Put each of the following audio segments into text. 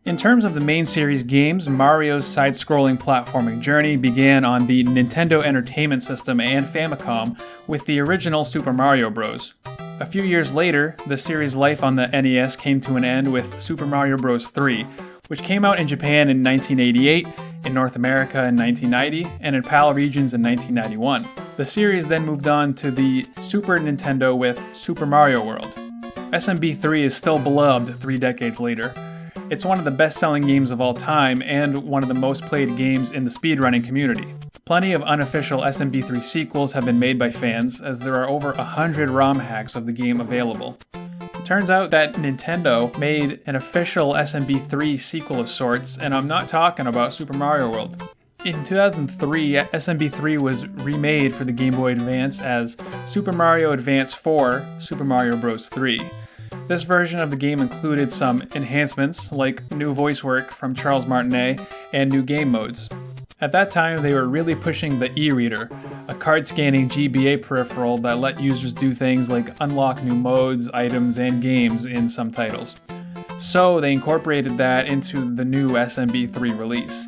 In terms of the main series games, Mario's side-scrolling platforming journey began on the Nintendo Entertainment System and Famicom with the original Super Mario Bros. A few years later, the series' life on the NES came to an end with Super Mario Bros. 3, which came out in Japan in 1988, in North America in 1990, and in PAL regions in 1991. The series then moved on to the Super Nintendo with Super Mario World. SMB3 is still beloved 3 decades later. It's one of the best-selling games of all time and one of the most played games in the speedrunning community. Plenty of unofficial SMB3 sequels have been made by fans, as there are over 100 ROM hacks of the game available. It turns out that Nintendo made an official SMB3 sequel of sorts, and I'm not talking about Super Mario World. In 2003, SMB3 was remade for the Game Boy Advance as Super Mario Advance 4 Super Mario Bros. 3. This version of the game included some enhancements, like new voice work from Charles Martinet and new game modes. At that time, they were really pushing the e-reader, a card-scanning GBA peripheral that let users do things like unlock new modes, items, and games in some titles. So they incorporated that into the new SMB3 release.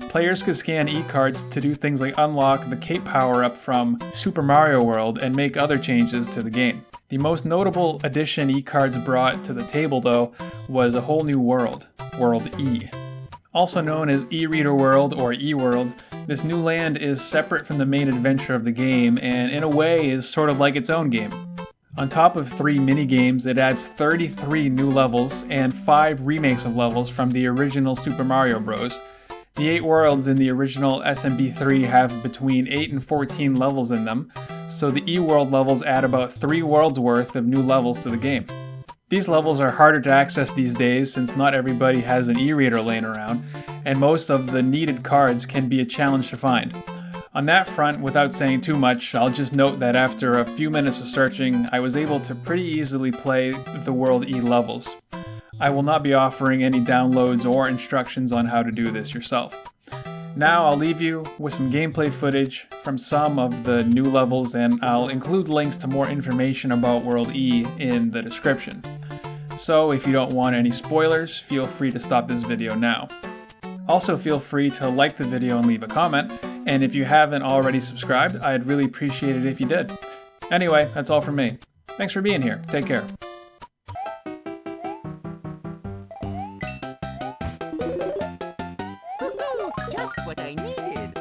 Players could scan e-cards to do things like unlock the Cape power-up from Super Mario World and make other changes to the game. The most notable addition e-cards brought to the table, though, was a whole new world, World E. Also known as E-Reader World or E-World, this new land is separate from the main adventure of the game and in a way is sort of like its own game. On top of 3 mini-games, it adds 33 new levels and 5 remakes of levels from the original Super Mario Bros. The 8 worlds in the original SMB3 have between 8 and 14 levels in them, so the E-World levels add about 3 worlds worth of new levels to the game. These levels are harder to access these days since not everybody has an e-reader laying around, and most of the needed cards can be a challenge to find. On that front, without saying too much, I'll just note that after a few minutes of searching, I was able to pretty easily play the World E levels. I will not be offering any downloads or instructions on how to do this yourself. Now I'll leave you with some gameplay footage from some of the new levels, and I'll include links to more information about World E in the description. So if you don't want any spoilers, feel free to stop this video now. Also feel free to like the video and leave a comment, and if you haven't already subscribed, I'd really appreciate it if you did. Anyway, that's all from me. Thanks for being here. Take care. Just what I needed.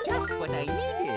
Just what I needed.